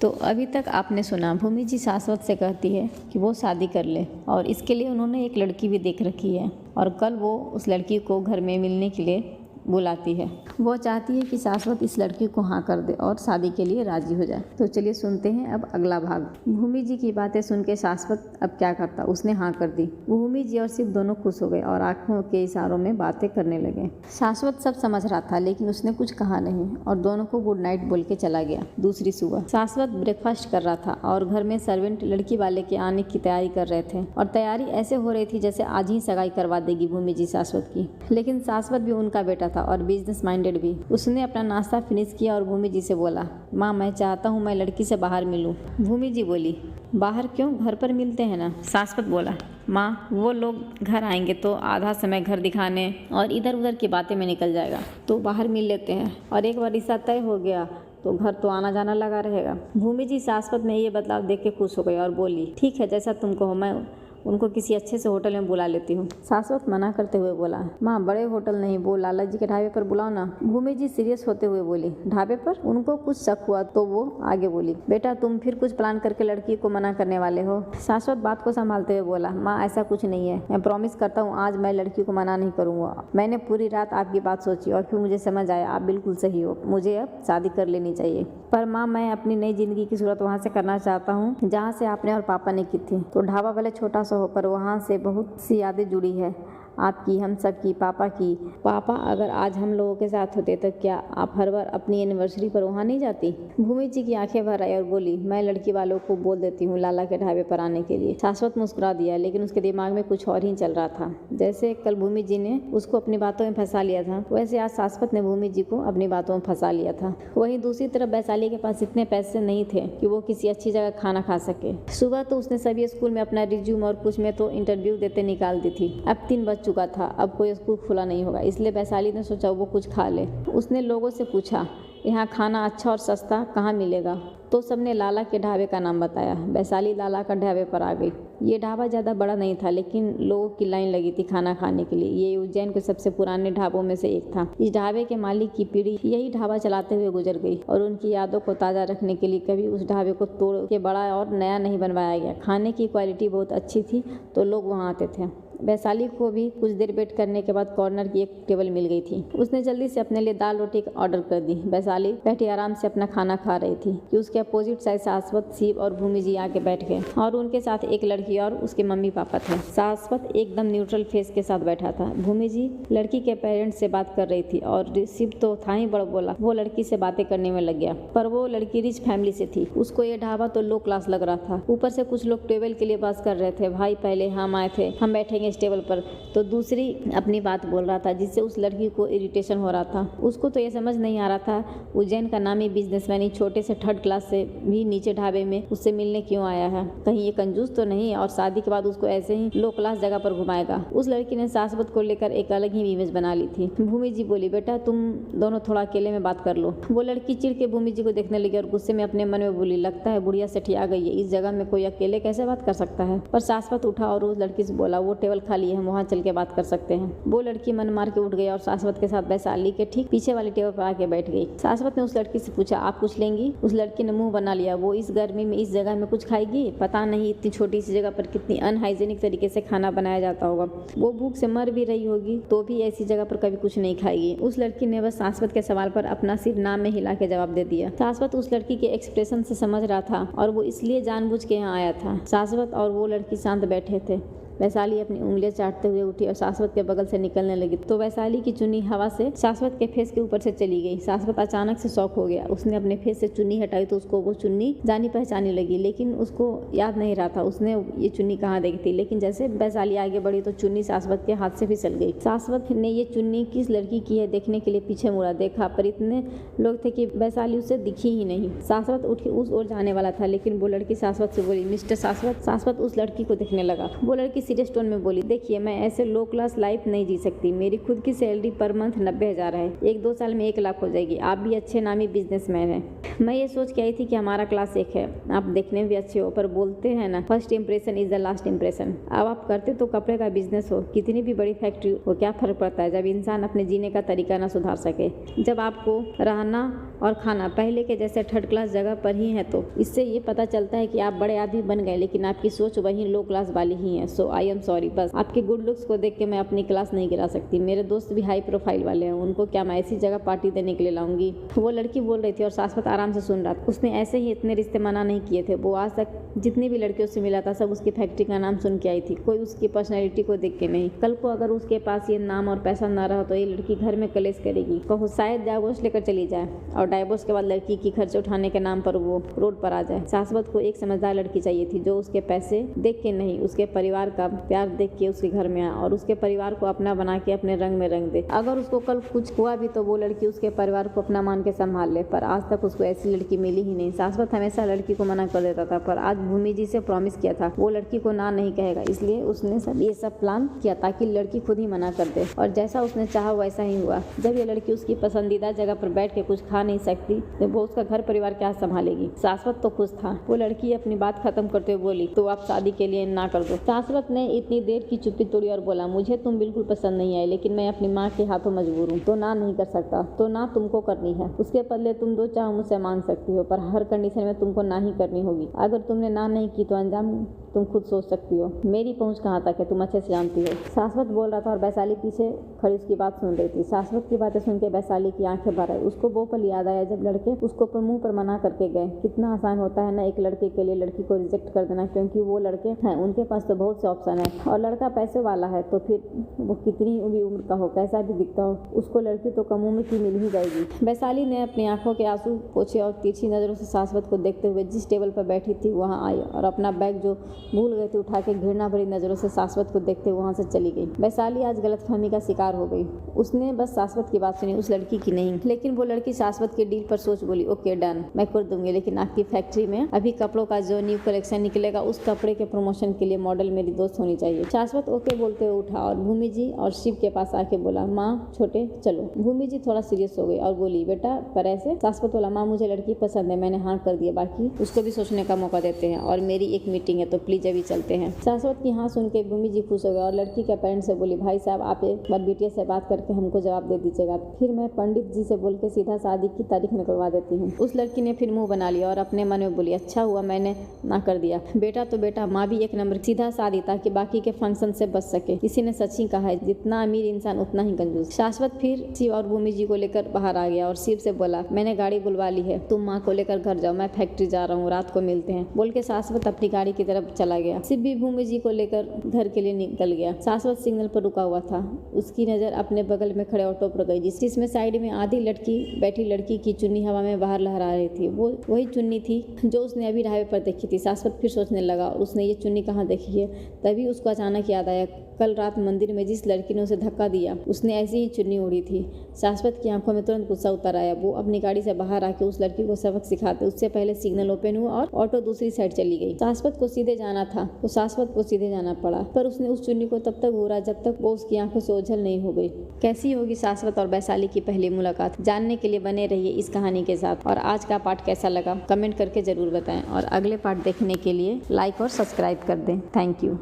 तो अभी तक आपने सुना, भूमि जी शाश्वत से कहती है कि वो शादी कर ले और इसके लिए उन्होंने एक लड़की भी देख रखी है और कल वो उस लड़की को घर में मिलने के लिए बुलाती है। वो चाहती है कि शाश्वत इस लड़की को हाँ कर दे और शादी के लिए राजी हो जाए। तो चलिए सुनते हैं अब अगला भाग। भूमि जी की बातें सुन के शाश्वत अब क्या करता, उसने हाँ कर दी। भूमि जी और शिव दोनों खुश हो गए और आंखों के इशारों में बातें करने लगे। शाश्वत सब समझ रहा था लेकिन उसने कुछ कहा नहीं और दोनों को गुड नाइट बोल के चला गया। दूसरी सुबह शाश्वत ब्रेकफास्ट कर रहा था और घर में सर्वेंट लड़की वाले के आने की तैयारी कर रहे थे और तैयारी ऐसे हो रही थी जैसे आज ही सगाई करवा देगी भूमि जी शाश्वत की। लेकिन शाश्वत भी उनका बेटा था और बिजनेस माइंडेड भी। उसने अपना नाश्ता फिनिश किया और भूमि जी से बोला, माँ मैं चाहता हूँ मैं लड़की से बाहर मिलूँ। भूमि जी बोली, बाहर क्यों, घर पर मिलते हैं ना। शाश्वत बोला, माँ वो लोग घर आएंगे तो आधा समय घर दिखाने और इधर उधर की बातें में निकल जाएगा, तो बाहर मिल लेते हैं और एक बार रिश्ता तय हो गया तो घर तो आना जाना लगा रहेगा। भूमि जी शाश्वत में ये बदलाव देख के खुश हो गई और बोली, ठीक है जैसा तुम कहो, मैं उनको किसी अच्छे से होटल में बुला लेती हूँ। शाश्वत मना करते हुए बोला, माँ बड़े होटल नहीं, वो लाला जी के ढाबे पर बुलाओ ना। भूमि जी सीरियस होते हुए बोली, ढाबे पर? उनको कुछ शक हुआ तो वो आगे बोली, बेटा तुम फिर कुछ प्लान करके लड़की को मना करने वाले हो। शाश्वत बात को संभालते हुए बोला, माँ ऐसा कुछ नहीं है, मैं प्रॉमिस करता हूँ आज मैं लड़की को मना नहीं करूँगा। मैंने पूरी रात आपकी बात सोची और फिर मुझे समझ आया आप बिल्कुल सही हो, मुझे अब शादी कर लेनी चाहिए। पर माँ मैं अपनी नई जिंदगी की शुरुआत वहाँ से करना चाहता हूँ जहाँ से आपने और पापा ने की थी। तो ढाबा भले छोटा सा हो पर वहाँ से बहुत सी यादें जुड़ी है, आपकी, हम सब की, पापा की। पापा अगर आज हम लोगों के साथ होते तो क्या आप हर बार अपनी एनिवर्सरी पर वहाँ नहीं जाती। भूमि जी की आंखें भर आई और बोली, मैं लड़की वालों को बोल देती हूँ लाला के ढाबे पर आने के लिए। शाश्वत मुस्कुरा दिया लेकिन उसके दिमाग में कुछ और ही चल रहा था। जैसे कल भूमि जी ने उसको अपनी बातों में फंसा लिया था वैसे आज शाश्वत ने भूमि जी को अपनी बातों में फंसा लिया था। वहीं दूसरी तरफ वैशाली के पास इतने पैसे नहीं थे कि वो किसी अच्छी जगह खाना खा सके। सुबह तो उसने सभी स्कूल में अपना रिज्यूम और कुछ में तो इंटरव्यू देते निकाल दी थी। अब 3 बज चुका था, अब कोई स्कूल खुला नहीं होगा, इसलिए वैशाली ने सोचा वो कुछ खा ले। उसने लोगों से पूछा, यहाँ खाना अच्छा और सस्ता कहाँ मिलेगा, तो सबने लाला के ढाबे का नाम बताया। वैशाली लाला का ढाबे पर आ गई। ये ढाबा ज़्यादा बड़ा नहीं था लेकिन लोगों की लाइन लगी थी खाना खाने के लिए। ये उज्जैन के सबसे पुराने ढाबों में से एक था। इस ढाबे के मालिक की पीढ़ी यही ढाबा चलाते हुए गुजर गई और उनकी यादों को ताज़ा रखने के लिए कभी उस ढाबे को तोड़ के बड़ा और नया नहीं बनवाया गया। खाने की क्वालिटी बहुत अच्छी थी तो लोग वहाँ आते थे। वैशाली को भी कुछ देर वेट करने के बाद कॉर्नर की एक टेबल मिल गई थी। उसने जल्दी से अपने लिए दाल रोटी ऑर्डर कर दी। वैशाली बैठी आराम से अपना खाना खा रही थी कि उसके अपोजिट साइड शाश्वत, शिव और भूमि जी आके बैठ गए और उनके साथ एक लड़की और उसके मम्मी पापा थे। शाश्वत एकदम न्यूट्रल फेस के साथ बैठा था। भूमि जी लड़की के पेरेंट्स से बात कर रही थी और शिव तो था ही बड़ बोला, वो लड़की से बातें करने में लग गया। पर वो लड़की रिच फैमिली से थी, उसको ये ढाबा तो लो क्लास लग रहा था। ऊपर से कुछ लोग टेबल के लिए बात कर रहे थे, भाई पहले हम आए थे, हम बैठेंगे इस टेबल पर, तो दूसरी अपनी बात बोल रहा था जिससे उस लड़की को इरिटेशन हो रहा था। उसको तो ये समझ नहीं आ रहा था उज्जैन का नामी बिजनेसमैन ही छोटे से 3rd क्लास से भी नीचे ढाबे में उससे मिलने क्यों आया है। कहीं ये कंजूस तो नहीं और शादी के बाद उसको ऐसे ही लो क्लास जगह पर घुमाएगा। उस लड़की ने शाश्वत को लेकर एक अलग ही इमेज बना ली थी। भूमि जी बोली, बेटा तुम दोनों थोड़ा अकेले में बात कर लो। वो लड़की चिढ़ के भूमि जी को देखने लगी और गुस्से में अपने मन में बोली, लगता है बुढ़िया सेठिया गई है, इस जगह में कोई अकेले कैसे बात कर सकता है। पर शाश्वत उठा और उस लड़की से बोला, वो टेबल खाली है, हम वहाँ चल के बात कर सकते हैं। वो लड़की मन मार के उठ गई और शाश्वत के साथ वैशाली के ठीक पीछे वाली टेबल पर आके बैठ गई। शाश्वत ने उस लड़की से पूछा, आप कुछ लेंगी। उस लड़की ने मुंह बना लिया, वो इस गर्मी में इस जगह में कुछ खाएगी। पता नहीं इतनी छोटी सी जगह पर कितनी अनहाइजेनिक तरीके से खाना बनाया जाता होगा। वो भूख से मर भी रही होगी तो भी ऐसी जगह पर कभी कुछ नहीं खाएगी। उस लड़की ने बस शाश्वत के सवाल पर अपना सिर नाम में हिला के जवाब दे दिया। शाश्वत उस लड़की के एक्सप्रेशन से समझ रहा था और वो इसलिए जानबूझ के यहाँ आया था। शाश्वत और वो लड़की शांत बैठे थे। वैशाली अपनी उंगलियां चाटते हुए उठी और शाश्वत के बगल से निकलने लगी तो वैशाली की चुन्नी हवा से शाश्वत के फेस के ऊपर से चली गई। शाश्वत अचानक से शॉक हो गया। उसने अपने फेस से चुन्नी हटाई तो उसको वो चुन्नी जानी पहचानी लगी लेकिन उसको याद नहीं रहा था उसने ये चुन्नी कहाँ देखी थी। लेकिन जैसे वैशाली आगे बढ़ी तो चुन्नी शाश्वत के हाथ से फिसल गई। शाश्वत ने ये चुन्नी किस लड़की की है देखने के लिए पीछे मुड़ा, देखा पर इतने लोग थे कि वैशाली उसे दिखी ही नहीं। शाश्वत उठ के उस ओर जाने वाला था लेकिन वो लड़की शाश्वत से बोली, मिस्टर शाश्वत। शाश्वत उस लड़की को देखने लगा। वो लड़की सीरियस टोन में बोली, देखिए मैं ऐसे लो क्लास लाइफ नहीं जी सकती। मेरी खुद की सैलरी पर मंथ 90,000 है। 1-2 साल में 1 लाख हो जाएगी। आप भी अच्छे नामी बिजनेसमैन हैं। मैं ये सोच के आई थी कि हमारा क्लास एक है। आप देखने में भी अच्छे हो, पर बोलते हैं ना, first impression is the last impression. अब आप करते तो कपड़े का बिजनेस हो, कितनी भी बड़ी फैक्ट्री हो, क्या फर्क पड़ता है जब इंसान अपने जीने का तरीका ना सुधार सके। जब आपको रहना और खाना पहले के जैसे थर्ड क्लास जगह पर ही है तो इससे ये पता चलता है कि आप बड़े आदमी बन गए, लेकिन आपकी सोच वही लो क्लास वाली ही है। सो आई एम सॉरी। बस आपके गुड लुक्स को देख के मैं अपनी क्लास नहीं गिरा सकती। मेरे दोस्त भी हाई प्रोफाइल वाले हैं, उनको क्या मैं ऐसी जगह पार्टी देने के लिए लाऊंगी। वो लड़की बोल रही थी और शाश्वत आराम से सुन रहा था। उसने ऐसे ही इतने रिश्ते मना नहीं किए थे। वो आज तक जितनी भी लड़कियों से मिला था सब उसकी फैक्ट्री का नाम सुन के आई थी, कोई उसकी पर्सनैलिटी को देख के नहीं। कल को अगर उसके पास ये नाम और पैसा ना रहा तो ये लड़की घर में कलेश करेगी। कहो शायद डाइवोर्स लेकर चली जाए और डाइवोर्स के बाद लड़की की खर्च उठाने के नाम पर वो रोड पर आ जाए। शाश्वत को एक समझदार लड़की चाहिए थी जो उसके पैसे देख के नहीं, उसके परिवार का प्यार देख के उसके घर में आए और उसके परिवार को अपना बना के अपने रंग में रंग दे। अगर उसको कल कुछ हुआ भी तो वो लड़की उसके परिवार को अपना मान के संभाल ले, पर आज तक उसको ऐसी लड़की मिली ही नहीं। शाश्वत हमेशा लड़की को मना कर देता था, पर आज भूमि जी से प्रॉमिस किया था वो लड़की को ना नहीं कहेगा, इसलिए उसने ये सब प्लान किया ताकि लड़की खुद ही मना कर दे। और जैसा उसने चाहा वैसा ही हुआ। जब ये लड़की उसकी पसंदीदा जगह पर बैठ के कुछ खा नहीं सकती तो वो उसका घर परिवार क्या संभालेगी। शाश्वत तो खुश था। वो लड़की अपनी बात खत्म करते हुए बोली, तो आप शादी के लिए ना कर दो। शाश्वत ने इतनी देर की चुप्पी तोड़ी और बोला, मुझे तुम बिल्कुल पसंद नहीं आई, लेकिन मैं अपनी माँ के हाथों मजबूर हूँ, तो ना नहीं कर सकता। तो ना तुमको करनी है। उसके बदले तुम जो चाहो मुझसे मांग सकती हो, पर हर कंडीशन में तुमको ना ही करनी होगी। अगर तुमने ना नहीं की तो अंजाम तुम खुद सोच सकती हो। मेरी पहुंच कहाँ तक है तुम अच्छे से जानती हो। शाश्वत बोल रहा था और वैशाली पीछे खड़ी उसकी बात सुन रही थी। शाश्वत की बातें सुन के वैशाली की आंखें भर आई। उसको वो पल याद आया जब लड़के उसको मुंह पर मना करके गए। कितना आसान होता है ना एक लड़के के लिए लड़की को रिजेक्ट कर देना, क्योंकि वो लड़के हैं उनके पास तो बहुत से ऑप्शन है और लड़का पैसे वाला है तो फिर वो कितनी भी उम्र का हो, कैसा भी दिखता हो, उसको लड़की तो कम उम्र की मिल ही जाएगी। वैशाली ने अपनी आंखों के आंसू पोंछे और तिरछी नजरों से शाश्वत को देखते हुए जिस टेबल पर बैठी थी वहाँ आई और अपना बैग जो भूल गए थे उठा के घृणा भरी नजरों से शाश्वत को देखते वहां से चली गई। वैशाली आज गलतफहमी का शिकार हो गई। उसने बस शाश्वत की बात सुनी, उस लड़की की नहीं। लेकिन वो लड़की शाश्वत के डील पर सोच बोली, ओके डन, मैं कर दूंगी, लेकिन आपकी फैक्ट्री में अभी कपड़ों का जो न्यू कलेक्शन निकलेगा उस कपड़े के प्रमोशन के लिए मॉडल मेरी दोस्त होनी चाहिए। शाश्वत ओके बोलते हुए उठा और भूमि जी और शिव के पास आके बोला, माँ छोटे चलो। भूमि जी थोड़ा सीरियस हो गई और बोली, बेटा पर ऐसे। शाश्वत बोला, माँ मुझे लड़की पसंद है, मैंने हाँ कर दिया, बाकी उसको भी सोचने का मौका देते हैं और मेरी एक मीटिंग है तो प्लीज अभी चलते हैं। शाश्वत की हाँ सुन के भूमि जी खुश हो गए और लड़की के पेरेंट्स से बोली, भाई साहब आप एक बार बिटिया से बात करके हमको जवाब दे दीजिएगा, फिर मैं पंडित जी से बोल के सीधा शादी की तारीख निकलवा देती हूँ। उस लड़की ने फिर मुंह बना लिया और अपने मन में बोली, अच्छा हुआ मैंने ना कर दिया। बेटा तो बेटा, माँ भी एक नंबर, सीधा शादी ताकि बाकी के फंक्शन से बच सके। किसी ने सच ही कहा है, जितना अमीर इंसान उतना ही कंजूस। शाश्वत फिर शिव और भूमि जी को लेकर बाहर आ गया और शिव से बोला, मैंने गाड़ी बुलवा ली है, तुम माँ को लेकर घर जाओ, मैं फैक्ट्री जा रहा हूँ, रात को मिलते हैं। बोल के शाश्वत अपनी गाड़ी की तरफ चला गया। शिव भी भूमि जी को लेकर घर के लिए निकल गया। शाश्वत सिग्नल पर रुका हुआ था। उसकी नजर अपने बगल में खड़े ऑटो पर गई जिसमें साइड में आधी लटकी बैठी लड़की की चुन्नी हवा में बाहर लहरा रही थी। वो वही चुन्नी थी जो उसने अभी ढाबे पर देखी थी। शाश्वत फिर सोचने लगा और उसने ये चुन्नी कहाँ देखी है। तभी उसको अचानक याद आया, कल रात मंदिर में जिस लड़की ने उसे धक्का दिया उसने ऐसी ही चुन्नी ओढ़ी थी। शाश्वत की आंखों में तुरंत गुस्सा उतर आया। वो अपनी गाड़ी से बाहर आके उस लड़की को सबक सिखाते उससे पहले सिग्नल ओपन हुआ और ऑटो दूसरी साइड चली गई। शाश्वत को सीधे जाना था तो शाश्वत को सीधे जाना पड़ा, पर उसने उस चुन्नी को तब तक घूरा जब तक वो उसकी आंखों से ओझल नहीं हो गई। कैसी होगी शाश्वत और वैशाली की पहली मुलाकात, जानने के लिए बने रहिए इस कहानी के साथ। और आज का पार्ट कैसा लगा कमेंट करके जरूर बताएं और अगले पार्ट देखने के लिए लाइक और सब्सक्राइब कर दें। Thank you.